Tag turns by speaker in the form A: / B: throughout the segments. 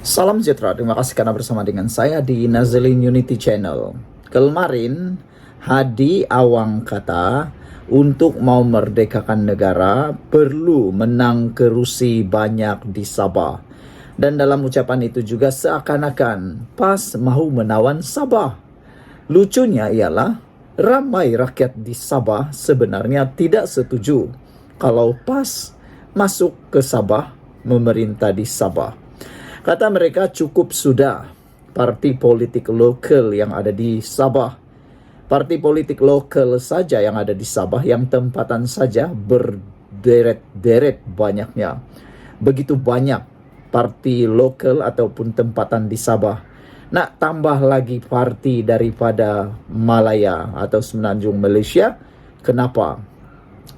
A: Salam sejahtera, terima kasih karena bersama dengan saya di Nazilin Unity Channel. Kemarin, Hadi Awang kata, untuk mau merdekakan negara, perlu menang kerusi banyak di Sabah. Dan dalam ucapan itu juga seakan-akan PAS mahu menawan Sabah. Lucunya ialah, ramai rakyat di Sabah sebenarnya tidak setuju kalau PAS masuk ke Sabah, memerintah di Sabah. Kata mereka cukup sudah parti politik lokal yang ada di Sabah. Parti politik lokal saja yang ada di Sabah, yang tempatan saja berderet-deret banyaknya. Begitu banyak parti lokal ataupun tempatan di Sabah. Nak tambah lagi parti daripada Malaya atau Semenanjung Malaysia, kenapa?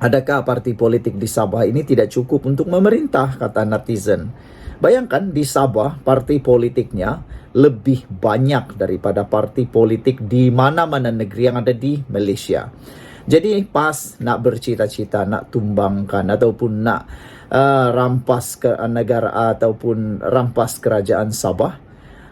A: Adakah parti politik di Sabah ini tidak cukup untuk memerintah, kata netizen. Bayangkan di Sabah parti politiknya lebih banyak daripada parti politik di mana-mana negeri yang ada di Malaysia. Jadi PAS nak bercita-cita nak tumbangkan ataupun nak rampas ke negara ataupun rampas kerajaan Sabah,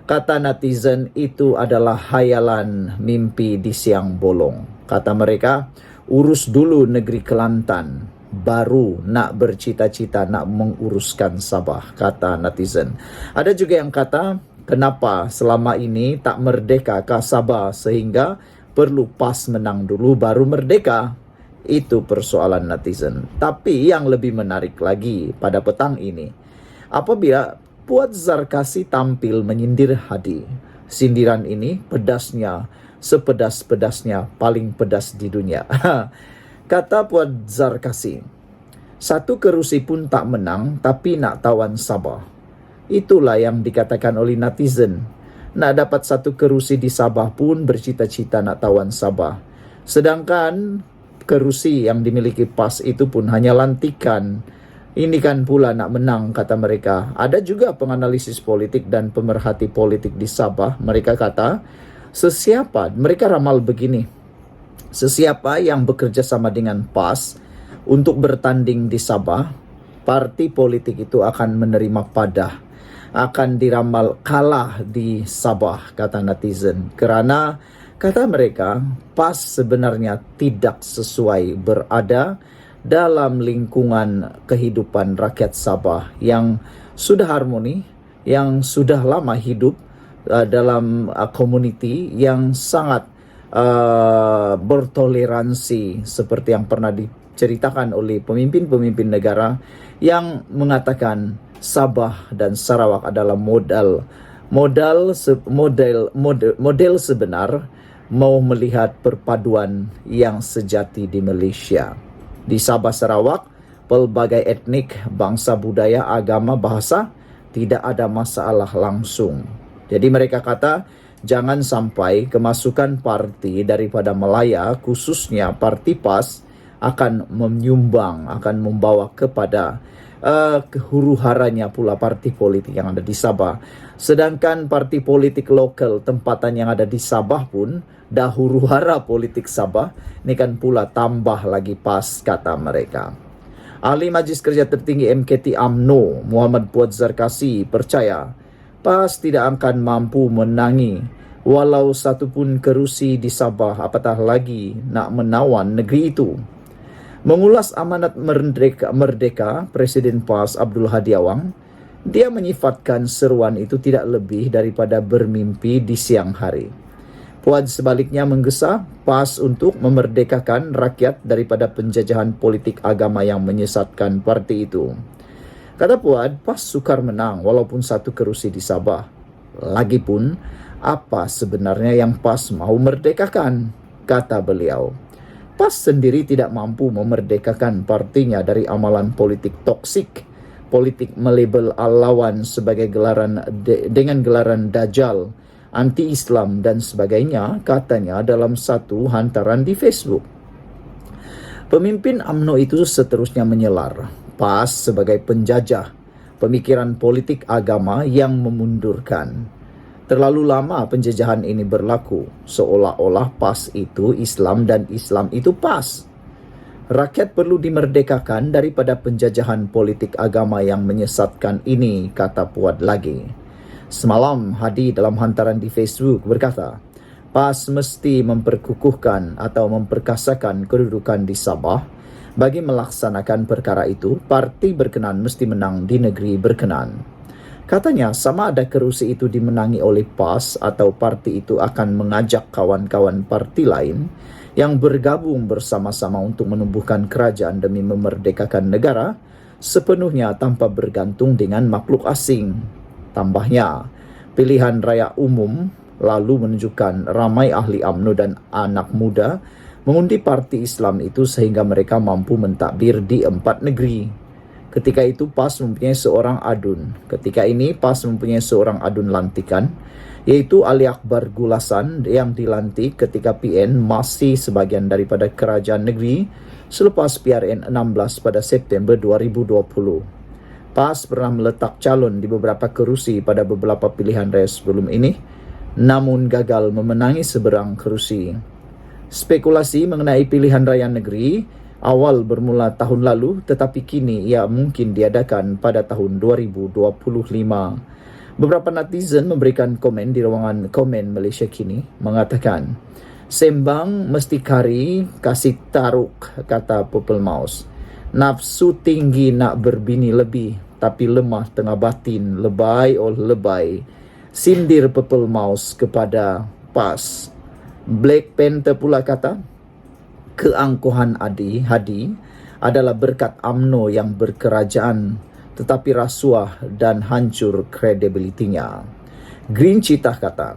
A: kata netizen itu adalah hayalan mimpi di siang bolong. Kata mereka, urus dulu negeri Kelantan, baru nak bercita-cita nak menguruskan Sabah, kata netizen. Ada juga yang kata, kenapa selama ini tak merdeka ke Sabah sehingga perlu PAS menang dulu baru merdeka? Itu persoalan netizen. Tapi yang lebih menarik lagi pada petang ini, apabila Puan Zarkasi tampil menyindir Hadi. Sindiran ini pedasnya, sepedas-pedasnya, paling pedas di dunia. Kata Puan Zarkasi, satu kerusi pun tak menang tapi nak tawan Sabah. Itulah yang dikatakan oleh netizen. Nak dapat satu kerusi di Sabah pun bercita-cita nak tawan Sabah. Sedangkan kerusi yang dimiliki PAS itu pun hanya lantikan. Ini kan pula nak menang, kata mereka. Ada juga penganalisis politik dan pemerhati politik di Sabah. Mereka kata, mereka ramal begini. Sesiapa yang bekerja sama dengan PAS untuk bertanding di Sabah, parti politik itu akan menerima padah. Akan diramal kalah di Sabah, kata netizen. Kerana, kata mereka, PAS sebenarnya tidak sesuai berada dalam lingkungan kehidupan rakyat Sabah yang sudah harmoni, yang sudah lama hidup dalam komuniti yang sangat bertoleransi seperti yang pernah diceritakan oleh pemimpin-pemimpin negara yang mengatakan Sabah dan Sarawak adalah model sebenar mau melihat perpaduan yang sejati di Malaysia. Di Sabah Sarawak, pelbagai etnik, bangsa, budaya, agama, bahasa tidak ada masalah langsung. Jadi mereka kata, jangan sampai kemasukan parti daripada Malaya, khususnya parti PAS, akan menyumbang, akan membawa kepada kehuru-haranya pula parti politik yang ada di Sabah. Sedangkan parti politik lokal tempatan yang ada di Sabah pun dah huru-hara politik Sabah, ini kan pula tambah lagi PAS, kata mereka. Ahli Majlis Kerja Tertinggi MKT UMNO Muhammad Puan Zarkasi percaya PAS tidak akan mampu menangi walau satu pun kerusi di Sabah, apatah lagi nak menawan negeri itu. Mengulas amanat merdeka Presiden PAS Abdul Hadi Awang, dia menyifatkan seruan itu tidak lebih daripada bermimpi di siang hari. Puan sebaliknya menggesa PAS untuk memerdekakan rakyat daripada penjajahan politik agama yang menyesatkan parti itu. Kata Puan, PAS sukar menang walaupun satu kerusi di Sabah. Lagipun, apa sebenarnya yang PAS mahu merdekakan? Kata beliau. PAS sendiri tidak mampu memerdekakan partinya dari amalan politik toksik, politik melabel lawan sebagai dengan gelaran dajjal, anti-Islam dan sebagainya, katanya dalam satu hantaran di Facebook. Pemimpin UMNO itu seterusnya menyelar PAS sebagai penjajah, pemikiran politik agama yang memundurkan. Terlalu lama penjajahan ini berlaku, seolah-olah PAS itu Islam dan Islam itu PAS. Rakyat perlu dimerdekakan daripada penjajahan politik agama yang menyesatkan ini, kata Puan lagi. Semalam Hadi dalam hantaran di Facebook berkata, PAS mesti memperkukuhkan atau memperkasakan kedudukan di Sabah. Bagi melaksanakan perkara itu, parti berkenan mesti menang di negeri berkenan. Katanya, sama ada kerusi itu dimenangi oleh PAS atau parti itu akan mengajak kawan-kawan parti lain yang bergabung bersama-sama untuk menumbuhkan kerajaan demi memerdekakan negara sepenuhnya tanpa bergantung dengan makhluk asing. Tambahnya, pilihan raya umum lalu menunjukkan ramai ahli UMNO dan anak muda mengundi parti Islam itu sehingga mereka mampu mentadbir di 4 negeri. Ketika itu PAS mempunyai seorang adun. Ketika ini PAS mempunyai seorang adun lantikan, yaitu Ali Akbar Gulasan yang dilantik ketika PN masih sebagian daripada kerajaan negeri selepas PRN 16 pada September 2020. PAS pernah meletak calon di beberapa kerusi pada beberapa pilihan raya sebelum ini, namun gagal memenangi seberang kerusi. Spekulasi mengenai pilihan raya negeri awal bermula tahun lalu, tetapi kini ia mungkin diadakan pada tahun 2025. Beberapa netizen memberikan komen di ruangan komen Malaysia Kini mengatakan, sembang mesti kari, kasih taruk, kata Purple Mouse. Nafsu tinggi nak berbini lebih, tapi lemah tengah batin, lebay oh lebay. Sindir Purple Mouse kepada PAS. Black Panther pula kata, keangkuhan Hadi adalah berkat UMNO yang berkerajaan tetapi rasuah dan hancur kredibilitinya. Green Cheetah kata,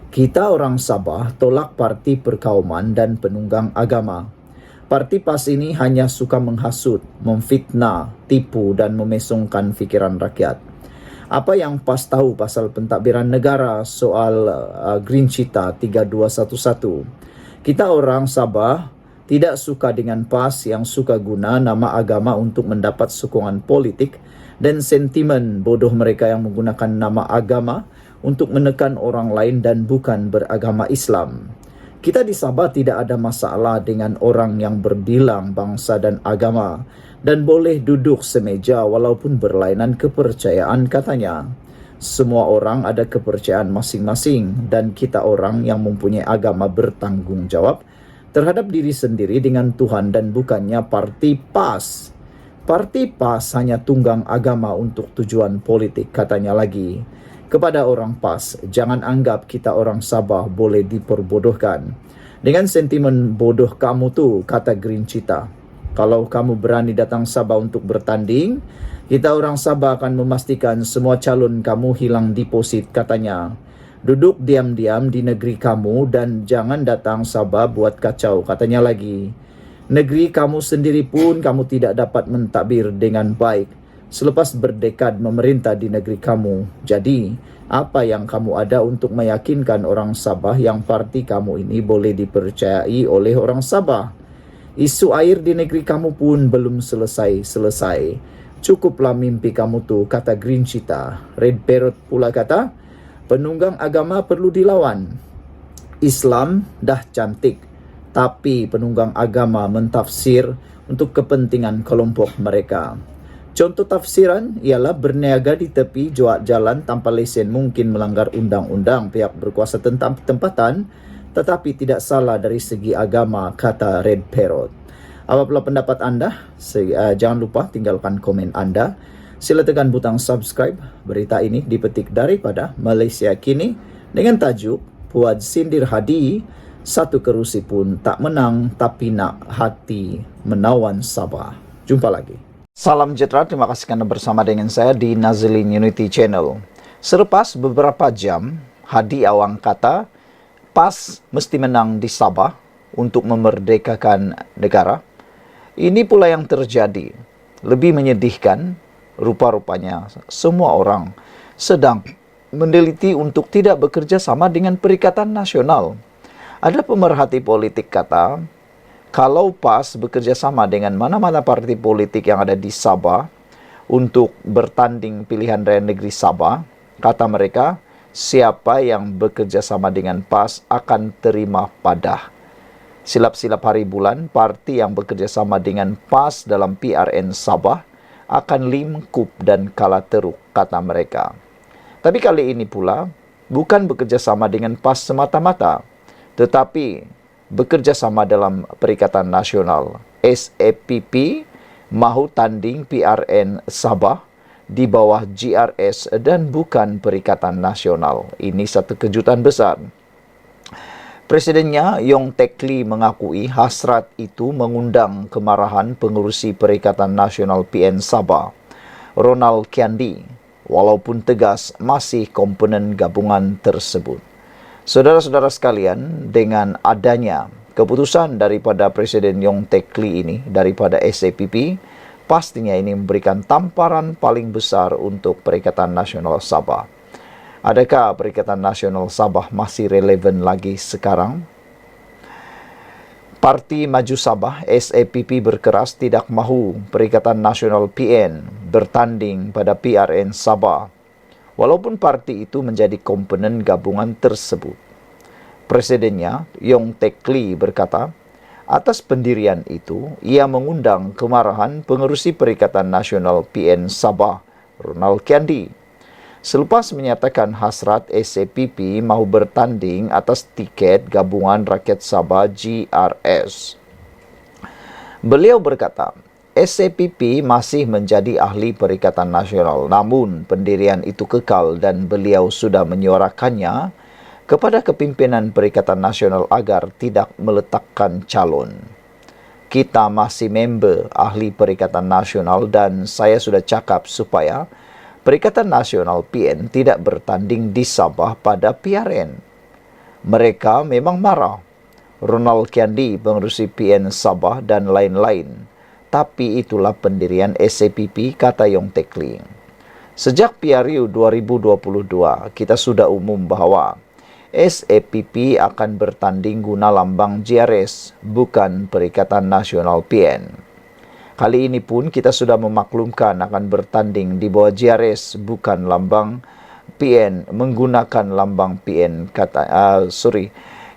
A: kita orang Sabah tolak parti perkauman dan penunggang agama. Parti PAS ini hanya suka menghasut, memfitnah, tipu dan memesongkan fikiran rakyat. Apa yang PAS tahu pasal pentadbiran negara soal Green Cheetah 3211? Kita orang Sabah tidak suka dengan PAS yang suka guna nama agama untuk mendapat sokongan politik dan sentimen bodoh mereka yang menggunakan nama agama untuk menekan orang lain dan bukan beragama Islam. Kita di Sabah tidak ada masalah dengan orang yang berbilang bangsa dan agama dan boleh duduk semeja walaupun berlainan kepercayaan, katanya. Semua orang ada kepercayaan masing-masing dan kita orang yang mempunyai agama bertanggung jawab terhadap diri sendiri dengan Tuhan dan bukannya parti PAS. Parti PAS hanya tunggang agama untuk tujuan politik, katanya lagi. Kepada orang PAS, jangan anggap kita orang Sabah boleh diperbodohkan. Dengan sentimen bodoh kamu tu, kata Green Cheetah. Kalau kamu berani datang Sabah untuk bertanding, kita orang Sabah akan memastikan semua calon kamu hilang deposit, katanya. Duduk diam-diam di negeri kamu dan jangan datang Sabah buat kacau, katanya lagi. Negeri kamu sendiri pun kamu tidak dapat mentadbir dengan baik selepas berdekad memerintah di negeri kamu. Jadi, apa yang kamu ada untuk meyakinkan orang Sabah yang parti kamu ini boleh dipercayai oleh orang Sabah? Isu air di negeri kamu pun belum selesai-selesai. Cukuplah mimpi kamu tu, kata Green Cheetah. Red Parrot pula kata, penunggang agama perlu dilawan. Islam dah cantik, tapi penunggang agama mentafsir untuk kepentingan kelompok mereka. Contoh tafsiran ialah berniaga di tepi jalan tanpa lesen mungkin melanggar undang-undang pihak berkuasa tentang tempatan, tetapi tidak salah dari segi agama, kata Red Parrot. Apabila pendapat anda, jangan lupa tinggalkan komen anda. Sila tekan butang subscribe. Berita ini dipetik daripada Malaysia Kini dengan tajuk Puad Sindir Hadi, satu kerusi pun tak menang tapi nak hati menawan Sabah. Jumpa lagi. Salam sejahtera, terima kasih kerana bersama dengan saya di Nazilin Unity Channel. Selepas beberapa jam, Hadi Awang kata PAS mesti menang di Sabah untuk memerdekakan negara. Ini pula yang terjadi. Lebih menyedihkan, rupa-rupanya semua orang sedang meneliti untuk tidak bekerja sama dengan Perikatan Nasional. Ada pemerhati politik kata, kalau PAS bekerja sama dengan mana-mana parti politik yang ada di Sabah untuk bertanding pilihan raya negeri Sabah, kata mereka, siapa yang bekerja sama dengan PAS akan terima padah. Silap-silap hari bulan, parti yang bekerja sama dengan PAS dalam PRN Sabah akan limkup dan kalah teruk, kata mereka. Tapi kali ini pula, bukan bekerja sama dengan PAS semata-mata, tetapi bekerja sama dalam Perikatan Nasional. SAPP mahu tanding PRN Sabah di bawah GRS dan bukan Perikatan Nasional. Ini satu kejutan besar. Presidennya Yong Tek Lee mengakui hasrat itu mengundang kemarahan pengurusi Perikatan Nasional PN Sabah, Ronald Kiandi, walaupun tegas masih komponen gabungan tersebut. Saudara-saudara sekalian, dengan adanya keputusan daripada Presiden Yong Tek Lee ini, daripada SAPP, pastinya ini memberikan tamparan paling besar untuk Perikatan Nasional Sabah. Adakah Perikatan Nasional Sabah masih relevan lagi sekarang? Parti Maju Sabah SAPP berkeras tidak mahu Perikatan Nasional PN bertanding pada PRN Sabah, walaupun parti itu menjadi komponen gabungan tersebut. Presidennya Yong Tek Lee berkata, atas pendirian itu, ia mengundang kemarahan pengerusi Perikatan Nasional PN Sabah, Ronald Kiandi. Selepas menyatakan hasrat SAPP mahu bertanding atas tiket Gabungan Rakyat Sabah GRS. Beliau berkata, SAPP masih menjadi ahli Perikatan Nasional, namun pendirian itu kekal dan beliau sudah menyuarakannya kepada kepimpinan Perikatan Nasional agar tidak meletakkan calon. Kita masih member ahli Perikatan Nasional dan saya sudah cakap supaya Perikatan Nasional PN tidak bertanding di Sabah pada PRN. Mereka memang marah. Ronald Kiandi, pengerusi PN Sabah dan lain-lain. Tapi itulah pendirian SAPP, kata Yong Tek Lee. Sejak PRU 2022, kita sudah umum bahwa SAPP akan bertanding guna lambang GRS, bukan Perikatan Nasional PN. Kali ini pun kita sudah memaklumkan akan bertanding di bawah GRS, bukan lambang PN, menggunakan lambang PN.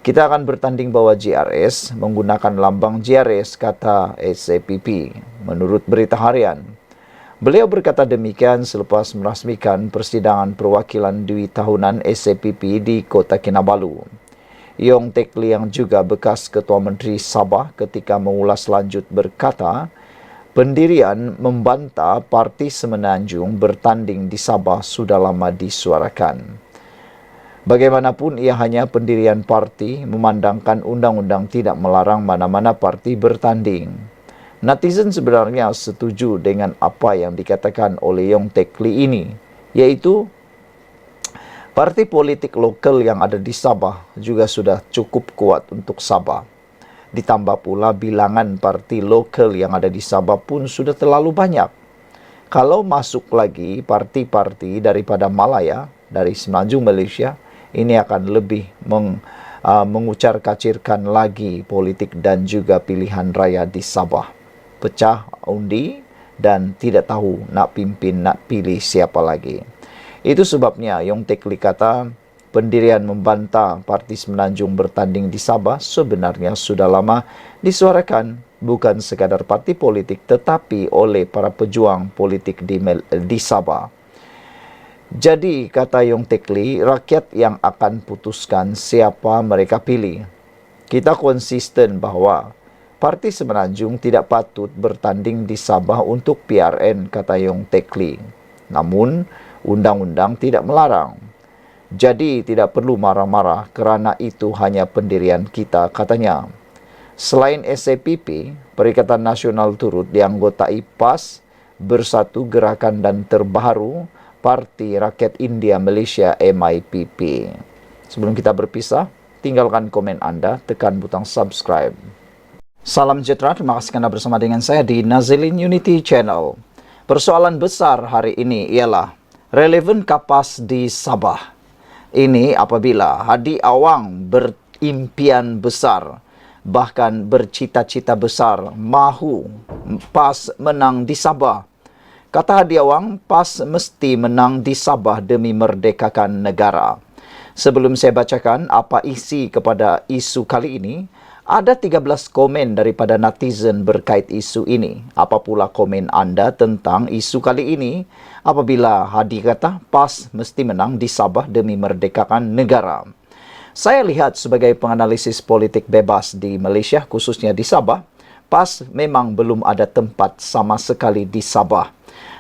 A: Kita akan bertanding bawah GRS, menggunakan lambang GRS, kata SAPP, menurut Berita Harian. Beliau berkata demikian selepas merasmikan persidangan perwakilan Dwi Tahunan SAPP di Kota Kinabalu. Yong Tek Lee yang juga bekas Ketua Menteri Sabah ketika mengulas lanjut berkata, pendirian membantah Parti Semenanjung bertanding di Sabah sudah lama disuarakan. Bagaimanapun ia hanya pendirian parti, memandangkan undang-undang tidak melarang mana-mana parti bertanding. Netizen sebenarnya setuju dengan apa yang dikatakan oleh Yong Tek Lee ini, yaitu parti politik lokal yang ada di Sabah juga sudah cukup kuat untuk Sabah. Ditambah pula bilangan parti lokal yang ada di Sabah pun sudah terlalu banyak. Kalau masuk lagi parti-parti daripada Malaya, dari Semenanjung Malaysia, ini akan lebih mengucar-kacirkan lagi politik dan juga pilihan raya di Sabah. Pecah undi dan tidak tahu nak pimpin, nak pilih siapa lagi. Itu sebabnya Yong Tek Lee kata, pendirian membantah Parti Semenanjung bertanding di Sabah sebenarnya sudah lama disuarakan, bukan sekadar parti politik tetapi oleh para pejuang politik di Sabah. Jadi, kata Yong Tek Lee, rakyat yang akan putuskan siapa mereka pilih. Kita konsisten bahwa Parti Semenanjung tidak patut bertanding di Sabah untuk PRN, kata Yong Tek Lee. Namun, undang-undang tidak melarang. Jadi tidak perlu marah-marah kerana itu hanya pendirian kita, katanya. Selain SAPP, Perikatan Nasional turut dianggotai PAS, Bersatu Gerakan dan Terbaru, Parti Rakyat India Malaysia MIPP. Sebelum kita berpisah, tinggalkan komen Anda, tekan butang subscribe. Salam sejahtera, terima kasih Anda bersama dengan saya di Nazilin Unity Channel. Persoalan besar hari ini ialah relevan kapas di Sabah. Ini apabila Hadi Awang berimpian besar, bahkan bercita-cita besar, mahu PAS menang di Sabah. Kata Hadi Awang, PAS mesti menang di Sabah demi merdekakan negara. Sebelum saya bacakan apa isi kepada isu kali ini, Ada 13 komen daripada netizen berkait isu ini. Apa pula komen anda tentang isu kali ini? Apabila Hadi kata PAS mesti menang di Sabah demi merdekakan negara. Saya lihat sebagai penganalisis politik bebas di Malaysia, khususnya di Sabah, PAS memang belum ada tempat sama sekali di Sabah.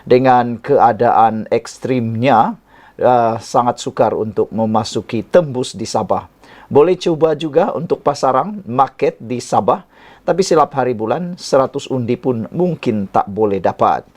A: Dengan keadaan ekstrimnya, sangat sukar untuk memasuki tembus di Sabah. Boleh cuba juga untuk pasaran market di Sabah, tapi silap hari bulan 100 undi pun mungkin tak boleh dapat.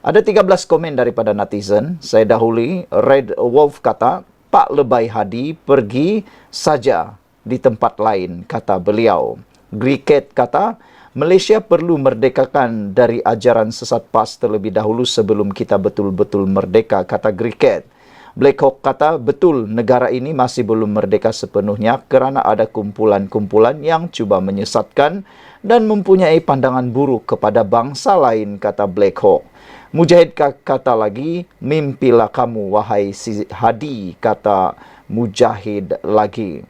A: Ada 13 komen daripada netizen. Saya dahului. Red Wolf kata, Pak Lebay Hadi pergi saja di tempat lain, kata beliau. Griket kata, Malaysia perlu merdekakan dari ajaran sesat PAS terlebih dahulu sebelum kita betul-betul merdeka, kata Griket. Black Hawk kata, betul negara ini masih belum merdeka sepenuhnya kerana ada kumpulan-kumpulan yang cuba menyesatkan dan mempunyai pandangan buruk kepada bangsa lain, kata Black Hawk. Mujahid kata lagi, mimpilah kamu wahai si Hadi, kata Mujahid lagi.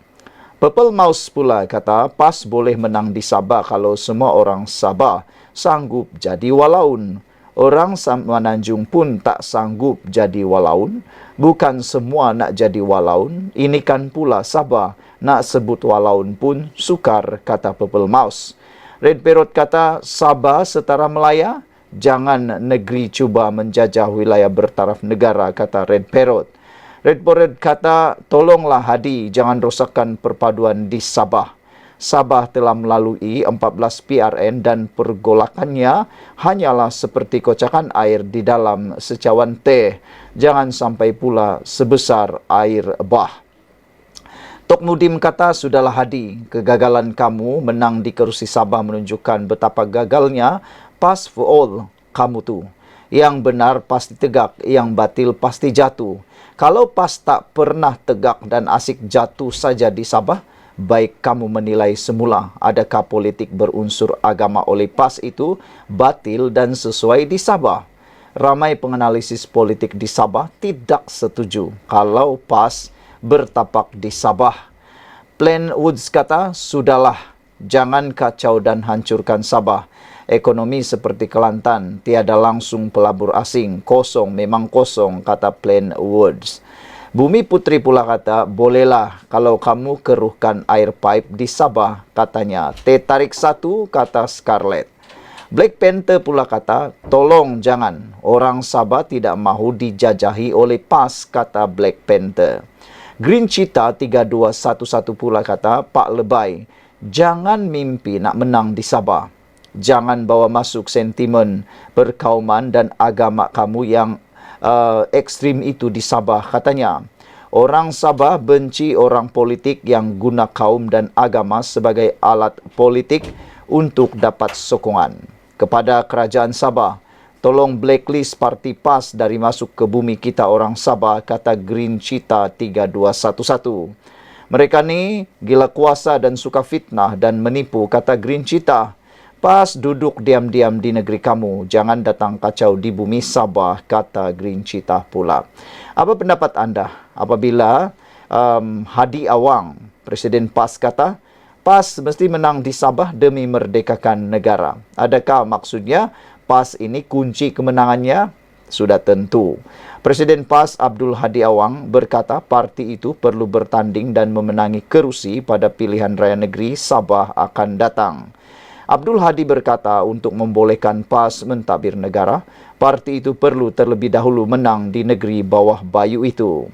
A: Purple Mouse pula kata, PAS boleh menang di Sabah kalau semua orang Sabah sanggup jadi walaun. Orang Semenanjung pun tak sanggup jadi walaun. Bukan semua nak jadi walaun. Ini kan pula Sabah. Nak sebut walaun pun sukar, kata Purple Mouse. Red Parrot kata, Sabah setara Melaya. Jangan negeri cuba menjajah wilayah bertaraf negara, kata Red Parrot. Red Parrot kata, tolonglah Hadi, jangan rosakkan perpaduan di Sabah. Sabah telah melalui 14 PRN dan pergolakannya hanyalah seperti kocakan air di dalam secawan teh. Jangan sampai pula sebesar air bah. Tok Mudim kata, sudahlah Hadi, kegagalan kamu menang di kerusi Sabah menunjukkan betapa gagalnya PAS for all kamu tu. Yang benar pasti tegak, yang batil pasti jatuh. Kalau PAS tak pernah tegak dan asik jatuh saja di Sabah, baik kamu menilai semula adakah politik berunsur agama oleh PAS itu batil dan sesuai di Sabah. Ramai penganalisis politik di Sabah tidak setuju kalau PAS bertapak di Sabah. Plain Woods kata, sudahlah, jangan kacau dan hancurkan Sabah. Ekonomi seperti Kelantan, tiada langsung pelabur asing, kosong memang kosong, kata Plain Woods. Bumi Putri pula kata, bolehlah kalau kamu keruhkan air pipe di Sabah, katanya. Teh tarik satu, kata Scarlett. Black Panther pula kata, tolong jangan, orang Sabah tidak mahu dijajahi oleh PAS, kata Black Panther. Green Cheetah 3211 pula kata, Pak Lebay, jangan mimpi nak menang di Sabah. Jangan bawa masuk sentimen perkauman dan agama kamu yang ekstrim itu di Sabah, katanya. Orang Sabah benci orang politik yang guna kaum dan agama sebagai alat politik untuk dapat sokongan. Kepada kerajaan Sabah, tolong blacklist parti PAS dari masuk ke bumi kita orang Sabah, kata Green Cheetah 3211. Mereka ni gila kuasa dan suka fitnah dan menipu, kata Green Cheetah. PAS duduk diam-diam di negeri kamu. Jangan datang kacau di bumi Sabah, kata Green Cheetah pula. Apa pendapat anda apabila Hadi Awang, Presiden PAS kata, PAS mesti menang di Sabah demi merdekakan negara. Adakah maksudnya PAS ini kunci kemenangannya? Sudah tentu. Presiden PAS Abdul Hadi Awang berkata parti itu perlu bertanding dan memenangi kerusi pada pilihan raya negeri Sabah akan datang. Abdul Hadi berkata untuk membolehkan PAS mentadbir negara, parti itu perlu terlebih dahulu menang di negeri bawah bayu itu.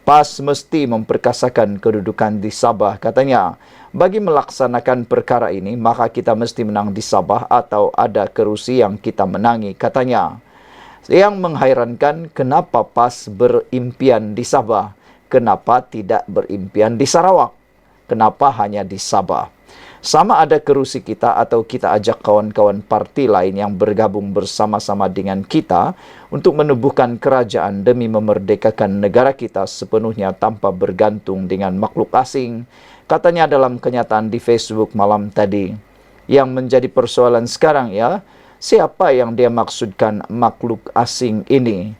A: PAS mesti memperkasakan kedudukan di Sabah, katanya. Bagi melaksanakan perkara ini, maka kita mesti menang di Sabah atau ada kerusi yang kita menangi, katanya. Yang menghairankan, kenapa PAS berimpian di Sabah? Kenapa tidak berimpian di Sarawak? Kenapa hanya di Sabah? Sama ada kerusi kita atau kita ajak kawan-kawan parti lain yang bergabung bersama-sama dengan kita untuk menubuhkan kerajaan demi memerdekakan negara kita sepenuhnya tanpa bergantung dengan makhluk asing, katanya dalam kenyataan di Facebook malam tadi. Yang menjadi persoalan sekarang ya, siapa yang dia maksudkan makhluk asing ini?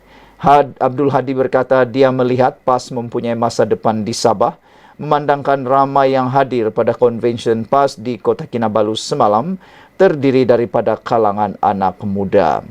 A: Abdul Hadi berkata dia melihat PAS mempunyai masa depan di Sabah. memandangkan ramai yang hadir pada Convention PAS di Kota Kinabalu semalam terdiri daripada kalangan anak muda.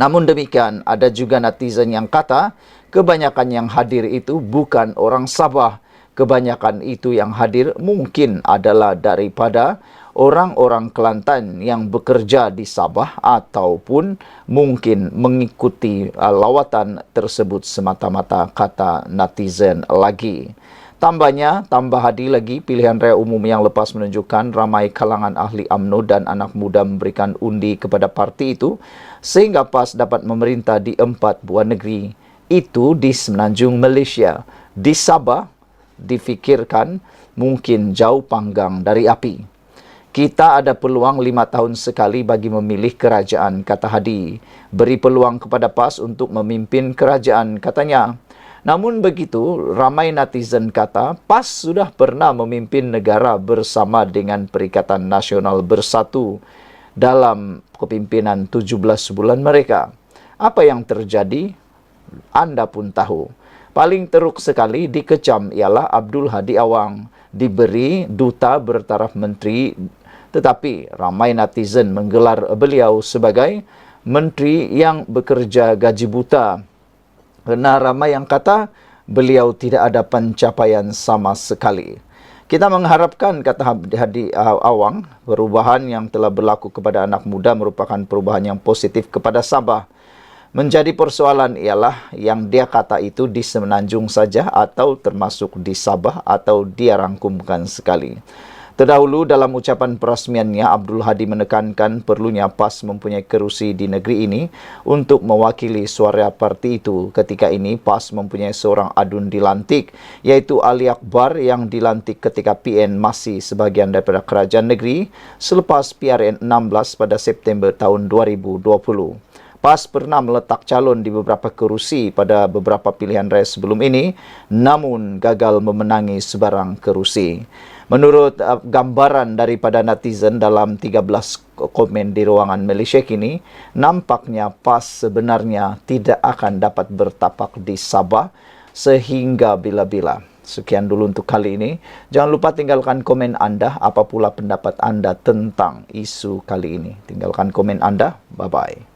A: Namun demikian, ada juga netizen yang kata kebanyakan yang hadir itu bukan orang Sabah. Kebanyakan itu yang hadir mungkin adalah daripada orang-orang Kelantan yang bekerja di Sabah ataupun mungkin mengikuti lawatan tersebut semata-mata, kata netizen lagi. Tambah hadir lagi pilihan raya umum yang lepas menunjukkan ramai kalangan ahli UMNO dan anak muda memberikan undi kepada parti itu sehingga PAS dapat memerintah di 4 buah negeri. Itu di Semenanjung Malaysia. Di Sabah difikirkan mungkin jauh panggang dari api. Kita ada peluang 5 tahun sekali bagi memilih kerajaan, kata Hadi. Beri peluang kepada PAS untuk memimpin kerajaan, katanya. Namun begitu, ramai netizen kata PAS sudah pernah memimpin negara bersama dengan Perikatan Nasional Bersatu dalam kepimpinan 17 bulan mereka. Apa yang terjadi? Anda pun tahu. Paling teruk sekali dikecam ialah Abdul Hadi Awang, diberi duta bertaraf menteri, tetapi ramai netizen menggelar beliau sebagai menteri yang bekerja gaji buta. Karena ramai yang kata beliau tidak ada pencapaian sama sekali. Kita mengharapkan, kata Hadi Awang, perubahan yang telah berlaku kepada anak muda merupakan perubahan yang positif kepada Sabah. Menjadi persoalan ialah yang dia kata itu di Semenanjung saja atau termasuk di Sabah atau dia rangkumkan sekali. Terdahulu dalam ucapan perasmiannya, Abdul Hadi menekankan perlunya PAS mempunyai kerusi di negeri ini untuk mewakili suara parti itu. Ketika ini PAS mempunyai seorang adun dilantik, yaitu Ali Akbar yang dilantik ketika PN masih sebahagian daripada kerajaan negeri selepas PRN 16 pada September tahun 2020. PAS pernah meletak calon di beberapa kerusi pada beberapa pilihan raya sebelum ini, namun gagal memenangi sebarang kerusi. Menurut gambaran daripada netizen dalam 13 komen di ruangan Malaysia kini, nampaknya PAS sebenarnya tidak akan dapat bertapak di Sabah sehingga bila-bila. Sekian dulu untuk kali ini. Jangan lupa tinggalkan komen anda, apa pula pendapat anda tentang isu kali ini. Tinggalkan komen anda. Bye-bye.